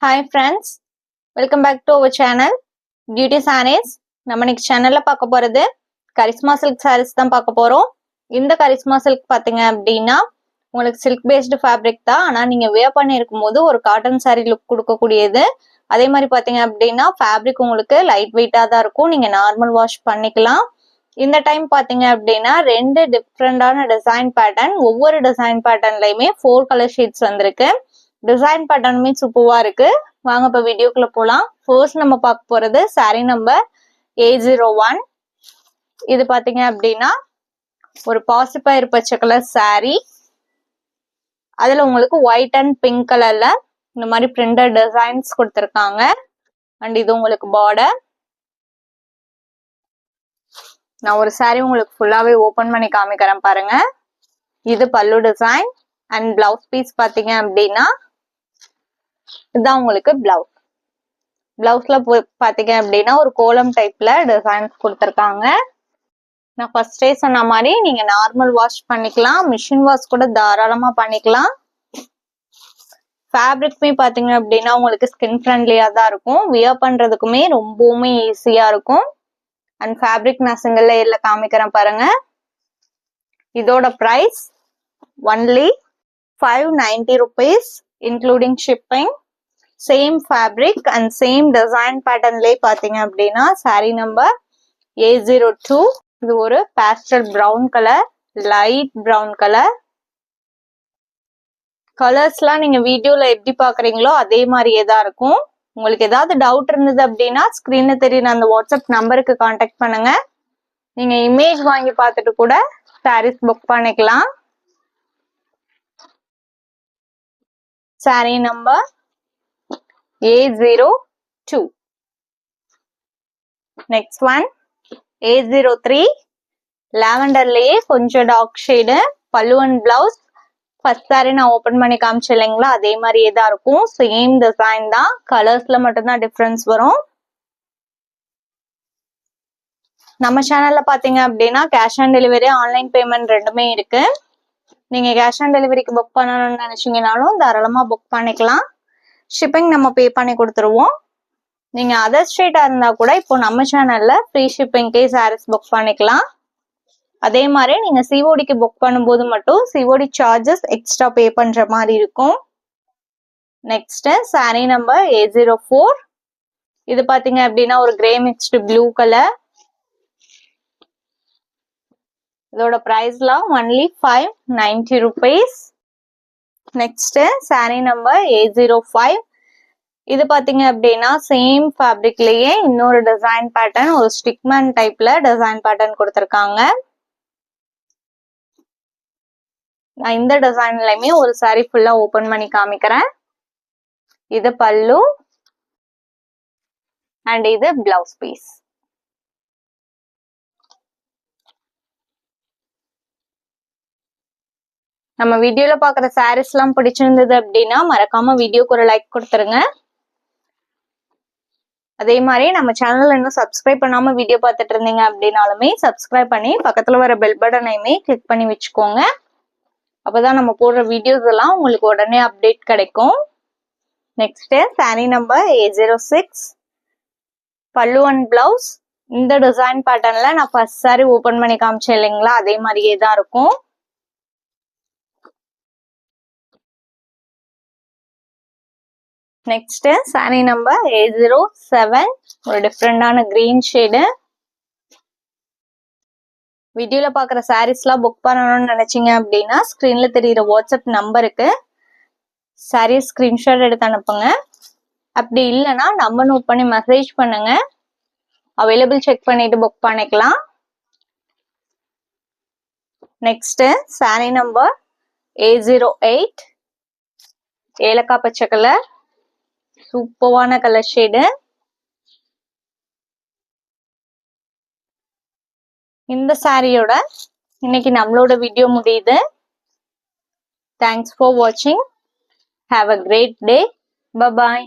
Hi friends, welcome back to our channel Beauty Sarees. நம்ம இன்னைக்கு சேனல்ல பார்க்க போறது கரிஷ்மா சில்க் sarees தான் பார்க்க போறோம். இந்த கரிஷ்மா சில்க் பாத்தீங்க அப்படின்னா உங்களுக்கு சில்க் பேஸ்டு ஃபேப்ரிக் தான். ஆனா நீங்க வேர் பண்ணி இருக்கும்போது ஒரு காட்டன் saree லுக் கொடுக்கக்கூடியது. அதே மாதிரி பாத்தீங்க அப்படின்னா ஃபேப்ரிக் உங்களுக்கு லைட் வெயிட்டா தான் இருக்கும். நீங்க நார்மல் வாஷ் பண்ணிக்கலாம். இந்த டைம் பாத்தீங்க அப்படின்னா ரெண்டு டிஃப்ரெண்டான டிசைன் பேட்டர்ன், ஒவ்வொரு டிசைன் பேட்டர்ன்லயுமே 4 கலர் ஷீட்ஸ் வந்திருக்கு. டிசைன் பேட்டர்னுமே சூப்பரா இருக்கு. வாங்க இப்ப வீடியோக்குள்ள போலாம். ஃபர்ஸ்ட் நம்ம பார்க்க போறது சாரி நம்பர் 801. இது பாத்தீங்க அப்படின்னா ஒரு பாசிப்பயிர் பச்சை கலர் சாரி, அதுல உங்களுக்கு ஒயிட் அண்ட் பிங்க் கலர்ல இந்த மாதிரி பிரிண்டட் டிசைன்ஸ் கொடுத்திருக்காங்க. அண்ட் இது உங்களுக்கு பார்டர். நான் ஒரு சாரி உங்களுக்கு ஃபுல்லாவே ஓபன் பண்ணி காமிக்கிறேன் பாருங்க. இது பல்லு டிசைன் அண்ட் பிளவுஸ் பீஸ் பாத்தீங்க அப்படின்னா இதுதான் உங்களுக்கு பிளவுஸ். பிளவுஸ்ல பாத்தீங்க அப்படின்னா ஒரு கோலம் டைப்ல டிசைன்ஸ் கொடுத்திருக்காங்க. நான் ஃபர்ஸ்டே சொன்ன மாதிரி நீங்க நார்மல் வாஷ் பண்ணிக்கலாம், மிஷின் வாஷ் கூட தாராளமா பண்ணிக்கலாம். ஃபேப்ரிக்மே பாத்தீங்க அப்படின்னா உங்களுக்கு ஸ்கின் ஃப்ரெண்ட்லியா தான் இருக்கும். வியர் பண்றதுக்குமே ரொம்பவுமே ஈஸியா இருக்கும். அண்ட் ஃபேப்ரிக் நான் சிங்கிள் லேயர்ல காமிக்கிறேன் பாருங்க. இதோட price only 590 rupees including shipping. Same fabric and same design பேட்டர்ன்லயே பாத்தீங்க அப்படின்னா சாரி நம்பர் 802. இது ஒரு pastel brown colour, light brown colour. கலர்ஸ்லாம் நீங்க வீடியோல எப்படி பாக்குறீங்களோ அதே மாதிரியே தான் இருக்கும். உங்களுக்கு ஏதாவது டவுட் இருந்தது அப்படின்னா ஸ்கிரீன்ல தெரியுற அந்த வாட்ஸ்அப் நம்பருக்கு கான்டாக்ட் பண்ணுங்க. நீங்க இமேஜ் வாங்கி பார்த்துட்டு கூட சாரீஸ் புக் பண்ணிக்கலாம். Sorry number 802. Next one 803. லாவெண்டர்லயே கொஞ்சம் டார்க் ஷேடு, பல்லு அண்ட் பிளவுஸ். ஃபர்ஸ்ட் சாரி நான் ஓபன் பண்ணி காமிச்சேன் இல்லைங்களா, அதே மாதிரியே தான் இருக்கும். சேம் டிசைன் தான், கலர்ஸ்ல மட்டும்தான் டிஃபரன்ஸ் வரும். நம்ம சேனல்ல பாத்தீங்க அப்படின்னா cash on delivery, online payment ரெண்டுமே இருக்கு. நீங்க கேஷ் ஆன் டெலிவரிக்கு புக் பண்ணணும்னு நினைச்சீங்கனாலும் தாராளமா புக் பண்ணிக்கலாம். ஷிப்பிங் நம்ம பே பண்ணி கொடுத்துருவோம். நீங்க அதர் ஸ்டேட்டா இருந்தா கூட இப்போ நம்ம சேனல்ல ஃப்ரீ ஷிப்பிங்கே சாரீஸ் புக் பண்ணிக்கலாம். அதே மாதிரி நீங்க சிஓடிக்கு புக் பண்ணும்போது மட்டும் சிஓடி சார்ஜஸ் எக்ஸ்ட்ரா பே பண்ற மாதிரி இருக்கும். Next sari number 804. இது பாத்தீங்க அப்படின்னா ஒரு கிரே மிக்ஸ்டு ப்ளூ கலர். இதோட பிரைஸ்லாம் only 590 rupees. Next sari number 805. இது பாத்தீங்க அப்படின்னா சேம் ஃபேப்ரிக்லயே இன்னொரு டிசைன் பேட்டர்ன், ஒரு ஸ்டிக்மேன் டைப்ல டிசைன் பேட்டர்ன் கொடுத்திருக்காங்க. நான் இந்த டிசைன்லயுமே ஒரு சாரி ஃபுல்லா ஓபன் பண்ணி காமிக்கிறேன். இது பல்லு அண்ட் இது பிளவுஸ் பீஸ். நம்ம வீடியோல பாக்குற சாரீஸ் எல்லாம் பிடிச்சிருந்தது அப்படின்னா மறக்காம வீடியோக்கு ஒரு லைக் கொடுத்துருங்க. அதே மாதிரி நம்ம சேனல்ல இன்னும் சப்ஸ்கிரைப் பண்ணாம வீடியோ பார்த்துட்டு இருந்தீங்க அப்படின்னாலுமே சப்ஸ்கிரைப் பண்ணி பக்கத்துல வர பெல் பட்டனையுமே கிளிக் பண்ணி வச்சுக்கோங்க. அப்பதான் நம்ம போடுற வீடியோஸ் எல்லாம் உங்களுக்கு உடனே அப்டேட் கிடைக்கும். Next sari number 806. பல்லு அண்ட் பிளவுஸ். இந்த டிசைன் பேட்டர்ன்ல நான் ஃபர்ஸ்ட் சாரி ஓபன் பண்ணி காமிச்சேன் இல்லைங்களா, அதே மாதிரியே தான் இருக்கும். Next sari number 807. ஒரு டிஃப்ரெண்டான கிரீன் ஷேடு. வீடியோல பாக்குற சாரீஸ்லாம் புக் பண்ணணும்னு நினைச்சீங்க அப்படின்னா ஸ்கிரீன்ல தெரியுற வாட்ஸ்அப் நம்பருக்கு சாரி ஸ்கிரீன்ஷாட் எடுத்து அனுப்புங்க. அப்படி இல்லைன்னா நம்பர் நோட் பண்ணி மெசேஜ் பண்ணுங்க. அவைலபிள் செக் பண்ணிட்டு புக் பண்ணிக்கலாம். Next sari number 808. ஏலக்காய் பச்சை கலர், சூப்பரான கலர் ஷேடு. இந்த சாரியோட இன்னைக்கு நம்மளோட வீடியோ முடியுது. தேங்க்ஸ் ஃபார் வாட்சிங். Have a great day. Bye bye.